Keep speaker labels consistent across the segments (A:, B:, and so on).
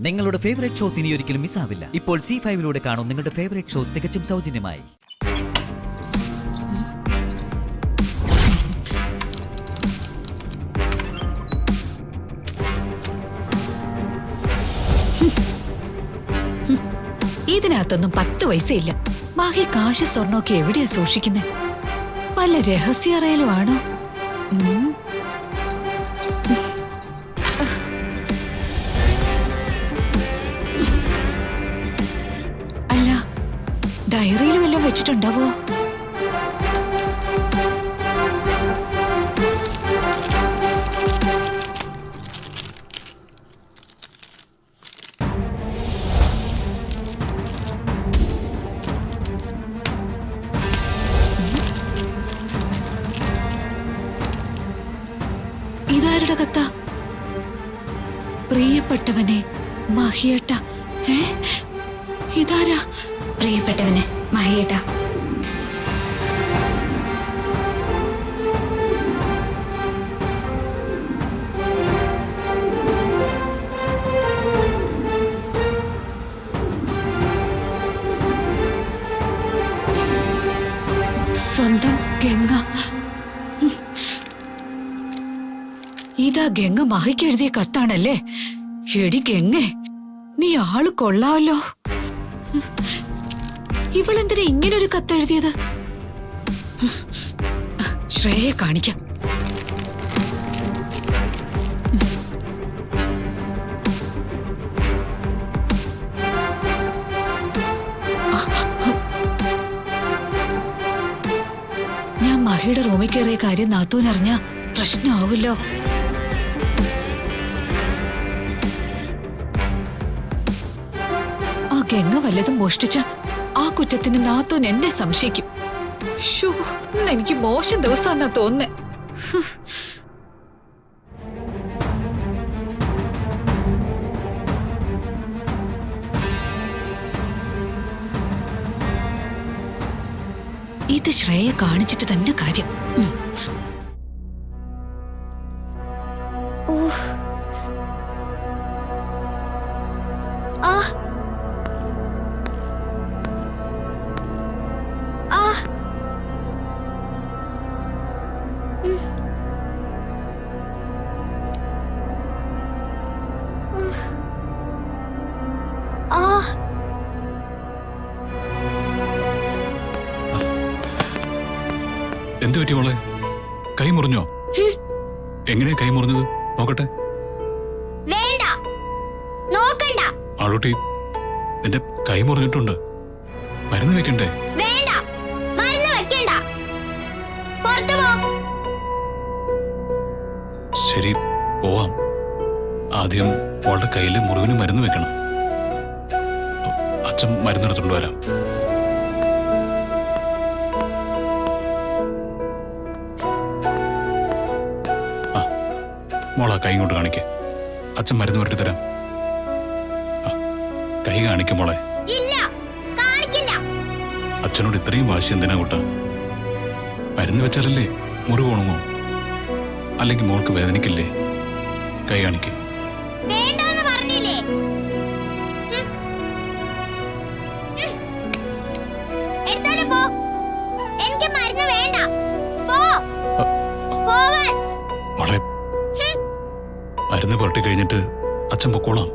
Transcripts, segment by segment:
A: നിങ്ങളുടെ favourite shows ഇനി ഒരിക്കലും മിസ്സാവില്ല. ഇപ്പോൾ C5 കാണും നിങ്ങളുടെ ഫേവറേറ്റ് ഷോ തികച്ചും സൗജന്യമായി.
B: ഇതിനകത്തൊന്നും 10 പൈസയില്ല. ബാക്കി കാശ് സ്വർണ്ണമൊക്കെ എവിടെയാ സൂക്ഷിക്കുന്നത്? വല്ല രഹസ്യ അറയിലും ആണോ? അല്ല, ഡയറിയിൽ വല്ലതും വെച്ചിട്ടുണ്ടാവോ? ഇതാരുടെ കത്ത? പ്രിയപ്പെട്ടവനെ മഹിയേട്ട. ഇതാരാ?
C: പ്രിയപ്പെട്ടവനെ മഹിയേട്ട.
B: സ്വന്തം ഗംഗ. ഇതാ ഗംഗ മഹിക്ക് എഴുതിയ കത്താണല്ലേ? എടി ഗംഗേ, നീ ആള് കൊള്ളാമല്ലോ. ഇവളെന്തിനാ ഇങ്ങനൊരു കത്തെഴുതിയത്? ശ്രേയെ കാണിക്കാം. ഞാൻ മഹിയുടെ റൂമിൽ കയറിയ കാര്യം നാത്തൂനറിഞ്ഞ പ്രശ്നമാവില്ലോ. ആ ഗംഗ വല്ലതും മോഷ്ടിച്ച ആ കുറ്റത്തിന് നാത്തൂൻ എന്നെ സംശയിക്കും. എനിക്ക് മോശം ദിവസമാണെന്നാ തോന്നുന്നേ. ഇത് ശ്രേയെ കാണിച്ചിട്ട് തന്നെ കാര്യം.
D: എന്ത് പറ്റി മോളെ? കൈ മുറിഞ്ഞോ? എങ്ങനെയാ കൈ മുറിഞ്ഞത്? നോക്കട്ടെ.
C: വേണ്ട, നോക്കണ്ട.
D: ആളൂട്ടി, നിന്റെ കൈ മുറിഞ്ഞിട്ടുണ്ട്. മരുന്ന് വെക്കണ്ടേ?
C: വേണ്ട, മരുന്ന് വെക്കണ്ട. പുറത്തു പോ.
D: ശരി, പോവാം. ആദ്യം മോളുടെ കയ്യില് മുറിവിന് മരുന്ന് വെക്കണം. അച്ഛൻ മരുന്നെടുത്തോണ്ട് വരാം. മോളാ കൈ ഇങ്ങോട്ട് കാണിക്കേ. അച്ഛൻ മരുന്ന് വരട്ടി തരാം. കൈ കാണിക്കും മോളെ.
C: ഇല്ല, കാണിക്കില്ല.
D: അച്ഛനോട് ഇത്രയും വാശി എന്തിനാ കൂട്ടാ? മരുന്ന് വെച്ചാലല്ലേ മുറിവ് ഉണങ്ങും. അല്ലെങ്കിൽ മോൾക്ക് വേദനിക്കില്ലേ? കൈ കാണിക്കേ.
C: വേണ്ടെന്ന് പറഞ്ഞില്ലേ? എടുത്തോണ്ട് പോ. എനിക്ക് മരുന്ന് വേണ്ട. പോ. പോവാൻ.
D: മോളെ, മരുന്ന് പുരട്ടി കഴിഞ്ഞിട്ട് അച്ഛൻ പൊക്കോളാം.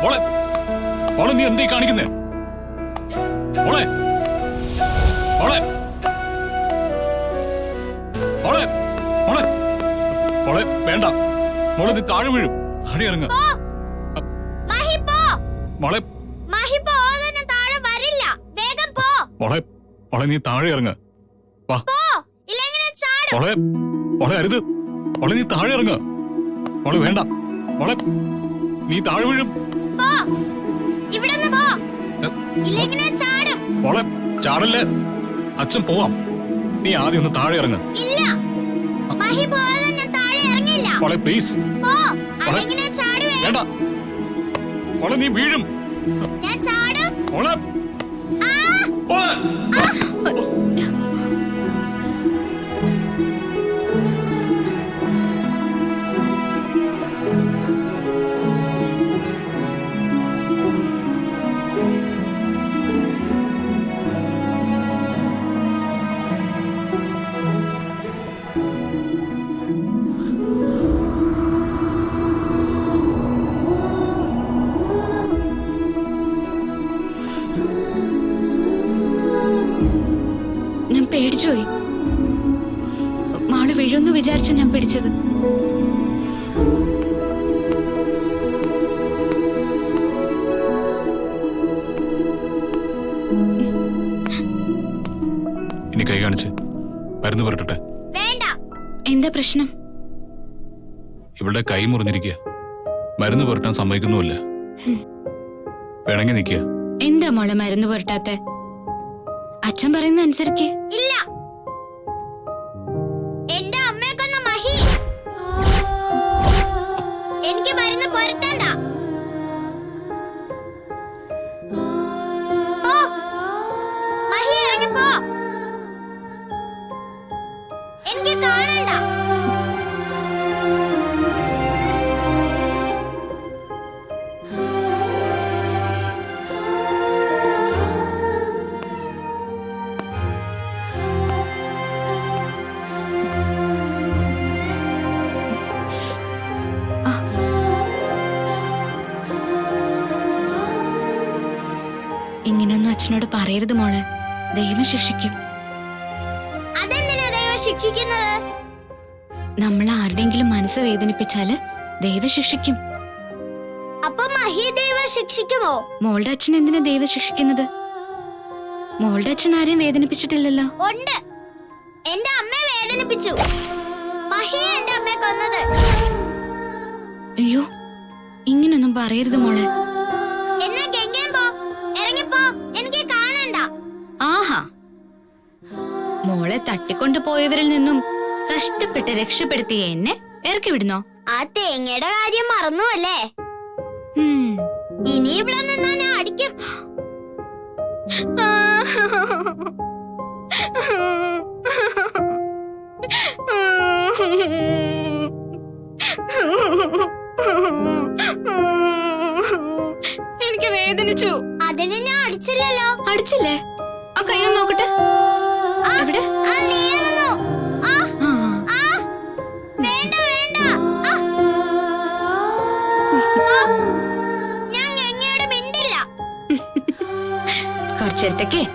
D: മോളെ, മോളെ നീ എന്തീ കാണിക്കുന്നേ? മോളെ, മോളെ, മോളെ, മോളെ, മോളെ വേണ്ട. മോളെ നീ താഴെ വീഴും. താഴെ ഇറങ്ങ. മോളെ, മോളെ, മോളെ നീ താഴെ ഇറങ്ങ. വാ. മോളെ, മോളെ അരുത്. മോളെ നീ താഴെ ഇറങ്ങ. മോളെ വേണ്ട. മോളെ നീ താഴെ വീഴും. മോളെ ചാടല്ലേ. അച്ഛൻ പോവാം. നീ ആദ്യം ഒന്ന് താഴെ ഇറങ്ങ. മോളെ പ്ലീസ്. വേണ്ട. മോളെ നീ വീഴും. മോളെ, മോളെ.
B: ഞാൻ പേടിച്ചുപോയി. മാള് വീഴുമെന്ന് വിചാരിച്ച ഞാൻ പിടിച്ചത്.
D: ഇനി കൈ കാണിച്ച് മരുന്ന് പുരട്ടെ.
C: വേണ്ട.
B: എന്താ പ്രശ്നം?
D: ഇവളുടെ കൈ മുറിഞ്ഞിരിക്കുക. മരുന്ന് പുരട്ടാൻ സമ്മതിക്കുന്നുമില്ല. വേണമെങ്കിൽ നിൽക്കുക.
B: എന്താ മോളെ മരുന്ന് പുരട്ടാത്തെ? അച്ഛൻ പറയുന്ന അനുസരിക്ക്.
C: ഇല്ല. എന്റെ അമ്മയെ കൊന്ന മഹി. എനിക്ക് മരുന്ന് പുരട്ടണ്ട. പോ. മഹി ഇറങ്ങി പോ. എനിക്ക് കാണണ്ട.
B: ഇങ്ങനെയൊന്നും അച്ഛനോട് പറയരുത് മോളെ. ദൈവം ശിക്ഷിക്കും.
C: അതെന്തിനാ ദൈവം ശിക്ഷിക്കുന്നത്?
B: നമ്മൾ ആരുടെങ്കിലും മനസ്സ് വേദനിപ്പിച്ചാല് ദൈവം ശിക്ഷിക്കും.
C: അപ്പൊ മഹി ദൈവം ശിക്ഷിക്കുമോ?
B: മോളുടെ അച്ഛൻ എന്തിനാ ദൈവം ശിക്ഷിക്കുന്നത്? മോളുടെ അച്ഛൻ ആരെയും വേദനിപ്പിച്ചിട്ടില്ലല്ലോ.
C: ഉണ്ട്. എന്റെ അമ്മയെ വേദനിപ്പിച്ചു. മഹി എന്റെ അമ്മയെ കൊന്നത്.
B: അയ്യോ, ഇങ്ങനൊന്നും പറയരുത് മോളെ.
C: എന്നാ ഗംഗേൻ പോ. ഇറങ്ങിപ്പോ. എനിക്ക് കാണണ്ട.
B: ആഹാ, മോളെ തട്ടിക്കൊണ്ടു പോയവരിൽ നിന്നും കഷ്ടപ്പെട്ട് രക്ഷപ്പെടുത്തിയ എന്നെ ഇറക്കി വിടുന്നോ?
C: ആ തേങ്ങയുടെ കാര്യം മറന്നു അല്ലേ? ഇനി ഇവിടെ നിന്നാ ഞാൻ അടിക്കും.
B: എനിക്ക് വേദനിച്ചു.
C: അതിന് ഞാൻ അടിച്ചില്ലല്ലോ.
B: അടിച്ചില്ലേ? ആ കയ്യൊന്ന് നോക്കട്ടെ. എവിടെ?
C: ആ, നീയാണോ? ആ,
B: ആ,
C: ആ. വേണ്ട, വേണ്ട. ആ. ആ. ഞാൻ ഗംഗയോട് മിണ്ടില്ല.
B: കുറച്ചേരത്തേക്ക്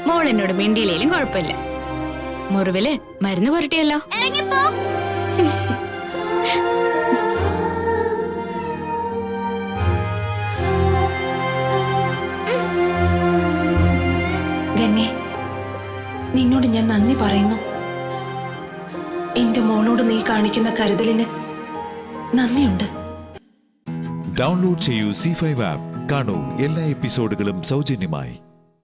B: മോൾ എന്നോട് മിണ്ടിയില്ലേലും കുഴപ്പമില്ല. മുറിവില് മരുന്ന് പുരട്ടിയല്ലോ.
C: ഇറങ്ങിപ്പോ.
E: ഗംഗേ, നിന്നോട് ഞാൻ നന്ദി പറയുന്നു. എന്റെ മോളോട് നീ കാണിക്കുന്ന കരുതലിന് നന്ദിയുണ്ട്.
F: ഡൗൺലോഡ് ചെയ്യൂ C5 ആപ്പ്. കാണൂ എല്ലാ എപ്പിസോഡുകളും സൗജന്യമായി.